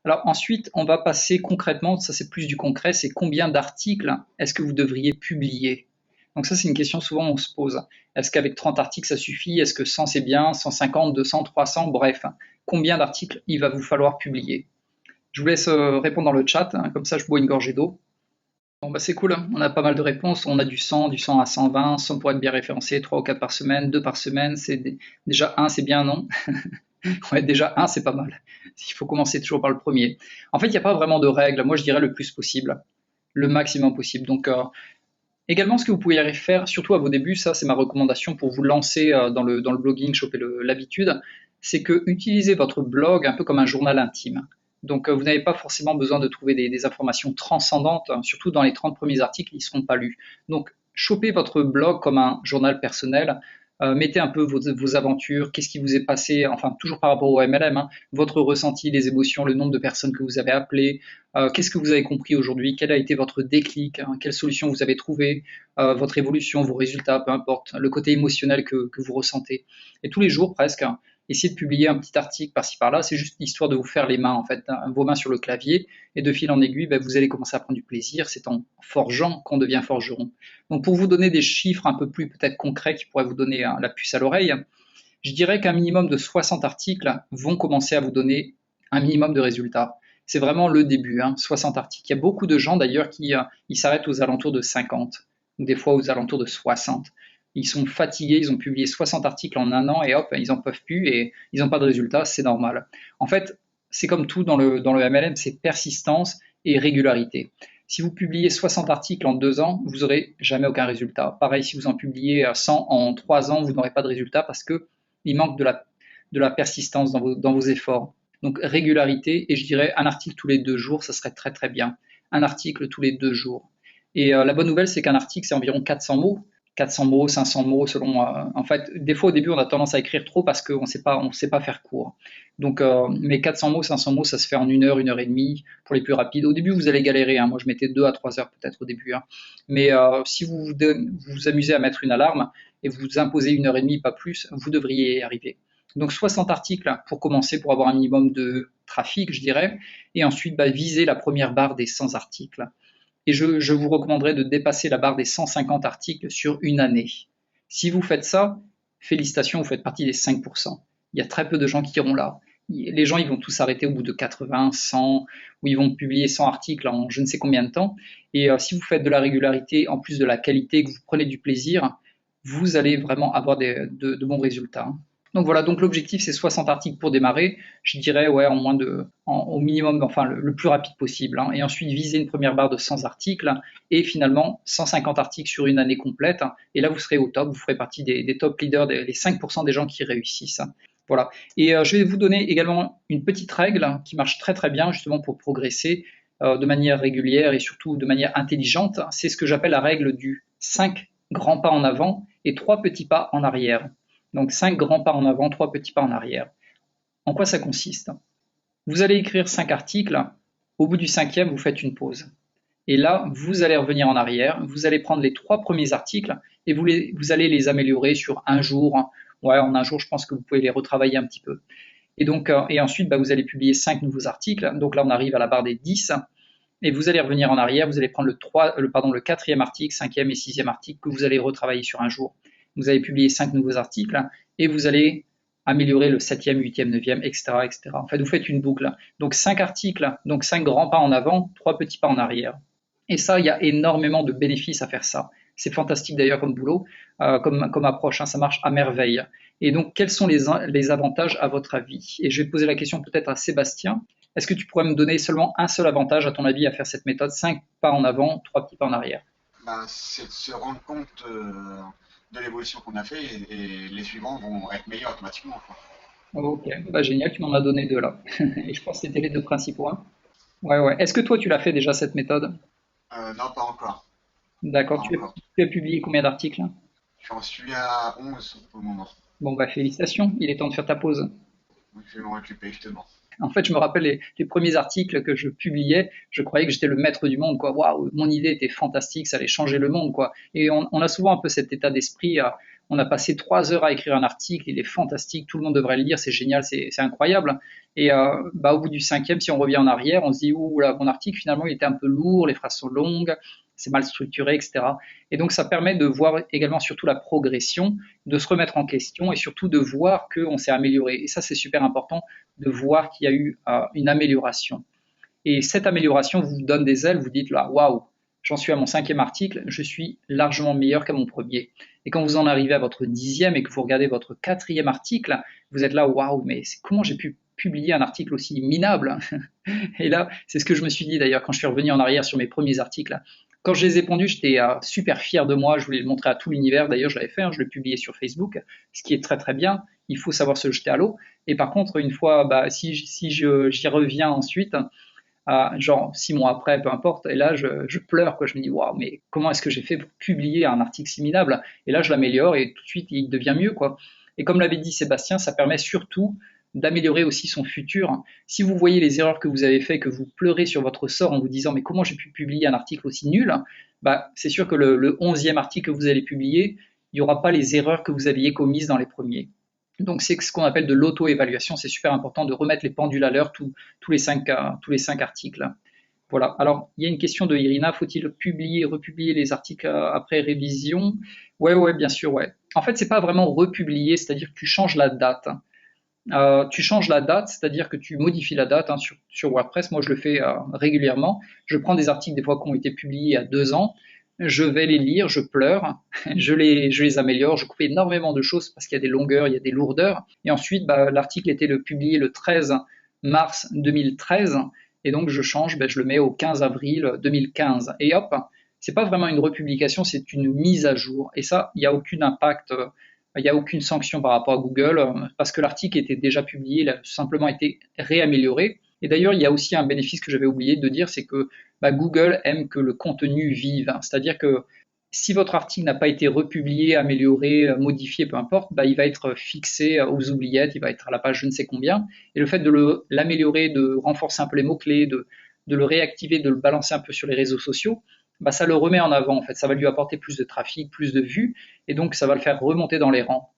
Alors ensuite, on va passer concrètement, ça c'est plus du concret, c'est combien d'articles est-ce que vous devriez publier? Donc ça c'est une question souvent on se pose. Est-ce qu'avec 30 articles ça suffit? Est-ce que 100 c'est bien? 150, 200, 300, bref. Combien d'articles il va vous falloir publier? Je vous laisse répondre dans le chat, hein, comme ça je bois une gorgée d'eau. Bon bah c'est cool, hein. On a pas mal de réponses, on a du 100 à 120, 100 pour être bien référencé, 3 ou 4 par semaine, 2 par semaine, déjà un c'est bien, non? Ouais, déjà un c'est pas mal. Il faut commencer toujours par le premier. En fait, il n'y a pas vraiment de règle, moi je dirais le plus possible, le maximum possible. Donc également ce que vous pourriez faire, surtout à vos débuts, ça c'est ma recommandation pour vous lancer dans le blogging, choper l'habitude, c'est que utilisez votre blog un peu comme un journal intime. Donc vous n'avez pas forcément besoin de trouver des informations transcendantes, hein, surtout dans les 30 premiers articles, ils ne seront pas lus. Donc chopez votre blog comme un journal personnel, mettez un peu vos aventures, qu'est-ce qui vous est passé, enfin toujours par rapport au MLM, hein, votre ressenti, les émotions, le nombre de personnes que vous avez appelées, qu'est-ce que vous avez compris aujourd'hui, quel a été votre déclic, hein, quelle solution vous avez trouvé, votre évolution, vos résultats, peu importe, le côté émotionnel que vous ressentez. Et tous les jours presque, hein, essayez de publier un petit article par-ci par-là, c'est juste l'histoire de vous faire les mains en fait, hein, vos mains sur le clavier, et de fil en aiguille, ben, vous allez commencer à prendre du plaisir, c'est en forgeant qu'on devient forgeron. Donc pour vous donner des chiffres un peu plus peut-être concrets qui pourraient vous donner hein, la puce à l'oreille, je dirais qu'un minimum de 60 articles vont commencer à vous donner un minimum de résultats. C'est vraiment le début, hein, 60 articles. Il y a beaucoup de gens d'ailleurs qui ils s'arrêtent aux alentours de 50, ou des fois aux alentours de 60. Ils sont fatigués, ils ont publié 60 articles en un an et hop, ils en peuvent plus et ils n'ont pas de résultats, c'est normal. En fait, c'est comme tout dans le MLM, c'est persistance et régularité. Si vous publiez 60 articles en 2 ans, vous n'aurez jamais aucun résultat. Pareil, si vous en publiez 100 en 3 ans, vous n'aurez pas de résultat parce que il manque de la persistance dans vos efforts. Donc régularité, et je dirais un article tous les 2 jours, ça serait très très bien. Un article tous les 2 jours. Et la bonne nouvelle, c'est qu'un article, c'est environ 400 mots. 400 mots, 500 mots, selon. En fait, des fois au début, on a tendance à écrire trop parce qu'on ne sait pas faire court. Donc, mais 400 mots, 500 mots, ça se fait en 1 heure et demie pour les plus rapides. Au début, vous allez galérer. Hein. Moi, je mettais 2 à 3 heures peut-être au début. Hein. Mais si vous amusez à mettre une alarme et vous imposez 1 heure et demie, pas plus, vous devriez y arriver. Donc 60 articles pour commencer, pour avoir un minimum de trafic, je dirais, et ensuite viser la première barre des 100 articles. Et je vous recommanderais de dépasser la barre des 150 articles sur une année. Si vous faites ça, félicitations, vous faites partie des 5%. Il y a très peu de gens qui iront là. Les gens, ils vont tous s'arrêter au bout de 80, 100, ou ils vont publier 100 articles en je ne sais combien de temps. Et si vous faites de la régularité, en plus de la qualité, que vous prenez du plaisir, vous allez vraiment avoir de bons résultats. Donc voilà, donc l'objectif c'est 60 articles pour démarrer, je dirais ouais au minimum, enfin le plus rapide possible, hein. Et ensuite viser une première barre de 100 articles et finalement 150 articles sur une année complète, hein. Et là vous serez au top, vous ferez partie des top leaders, les 5% des gens qui réussissent. Voilà. Et je vais vous donner également une petite règle qui marche très très bien justement pour progresser de manière régulière et surtout de manière intelligente. C'est ce que j'appelle la règle du 5 grands pas en avant et 3 petits pas en arrière. Donc 5 grands pas en avant, 3 petits pas en arrière. En quoi ça consiste? Vous allez écrire 5 articles, au bout du cinquième, vous faites une pause. Et là, vous allez revenir en arrière, vous allez prendre les 3 premiers articles et vous allez les améliorer sur un jour. Ouais, en un jour, je pense que vous pouvez les retravailler un petit peu. Et donc, et ensuite, vous allez publier 5 nouveaux articles. Donc là, on arrive à la barre des 10. Et vous allez revenir en arrière, vous allez prendre le quatrième article, cinquième et sixième article que vous allez retravailler sur un jour. Vous allez publier 5 nouveaux articles et vous allez améliorer le septième, huitième, neuvième, etc., etc. En fait, vous faites une boucle. Donc 5 articles, donc 5 grands pas en avant, 3 petits pas en arrière. Et ça, il y a énormément de bénéfices à faire ça. C'est fantastique d'ailleurs comme boulot, comme approche, hein, ça marche à merveille. Et donc, quels sont les avantages à votre avis? Et je vais poser la question peut-être à Sébastien. Est-ce que tu pourrais me donner seulement un seul avantage à ton avis à faire cette méthode? 5 pas en avant, 3 petits pas en arrière. C'est de se rendre compte de l'évolution qu'on a fait et les suivants vont être meilleurs automatiquement, quoi. Ok, génial, tu m'en as donné deux là. Et je pense que c'était les deux principaux, hein. Ouais, ouais. Est-ce que toi, tu l'as fait déjà cette méthode? Non, pas encore. D'accord, Pas tu as, encore. tu as publié combien d'articles? J'en suis à 11 pour le moment. Bon, félicitations, il est temps de faire ta pause. Donc, je vais m'en occuper justement. En fait, je me rappelle les premiers articles que je publiais, je croyais que j'étais le maître du monde, quoi. Waouh, mon idée était fantastique, ça allait changer le monde, quoi. Et on a souvent un peu cet état d'esprit, on a passé 3 heures à écrire un article, il est fantastique, tout le monde devrait le lire, c'est génial, c'est incroyable. Et au bout du cinquième, si on revient en arrière, on se dit, ouh là, mon article, finalement, il était un peu lourd, les phrases sont longues, c'est mal structuré, etc. Et donc, ça permet de voir également surtout la progression, de se remettre en question et surtout de voir qu'on s'est amélioré. Et ça, c'est super important de voir qu'il y a eu une amélioration. Et cette amélioration vous donne des ailes, vous dites là, waouh, j'en suis à mon cinquième article, je suis largement meilleur qu'à mon premier. Et quand vous en arrivez à votre dixième et que vous regardez votre quatrième article, vous êtes là, waouh, mais comment j'ai pu publier un article aussi minable? Et là, c'est ce que je me suis dit d'ailleurs quand je suis revenu en arrière sur mes premiers articles. Quand je les ai pondus, j'étais super fier de moi, je voulais le montrer à tout l'univers, d'ailleurs je l'avais fait, je l'ai publié sur Facebook, ce qui est très très bien, il faut savoir se jeter à l'eau. Et par contre, une fois, si j'y reviens ensuite, genre 6 mois après, peu importe, et là je pleure, quoi. Je me dis, waouh, mais comment est-ce que j'ai fait pour publier un article si minable? Et là je l'améliore et tout de suite il devient mieux, quoi. Et comme l'avait dit Sébastien, ça permet surtout d'améliorer aussi son futur. Si vous voyez les erreurs que vous avez faites, que vous pleurez sur votre sort en vous disant mais comment j'ai pu publier un article aussi nul, c'est sûr que le 11e article que vous allez publier, il n'y aura pas les erreurs que vous aviez commises dans les premiers. Donc c'est ce qu'on appelle de l'auto-évaluation, c'est super important de remettre les pendules à l'heure tous les 5 articles. Voilà. Alors, il y a une question de Irina, faut-il republier les articles après révision? Ouais, bien sûr, ouais. En fait, c'est pas vraiment republier, c'est-à-dire que tu changes la date. C'est-à-dire que tu modifies la date sur WordPress. Moi, je le fais régulièrement. Je prends des articles des fois qui ont été publiés il y a 2 ans, je vais les lire, je pleure, je les améliore, je coupe énormément de choses parce qu'il y a des longueurs, il y a des lourdeurs. Et ensuite, l'article était publié le 13 mars 2013, et donc je change, je le mets au 15 avril 2015. Et hop, c'est pas vraiment une republication, c'est une mise à jour. Et ça, il n'y a aucun impact, il n'y a aucune sanction par rapport à Google, parce que l'article était déjà publié, il a simplement été réamélioré. Et d'ailleurs, il y a aussi un bénéfice que j'avais oublié de dire, c'est que Google aime que le contenu vive. C'est-à-dire que si votre article n'a pas été republié, amélioré, modifié, peu importe, il va être fixé aux oubliettes, il va être à la page je ne sais combien. Et le fait de l'améliorer, de renforcer un peu les mots-clés, de le réactiver, de le balancer un peu sur les réseaux sociaux, ça le remet en avant, en fait. Ça va lui apporter plus de trafic, plus de vues, et donc ça va le faire remonter dans les rangs.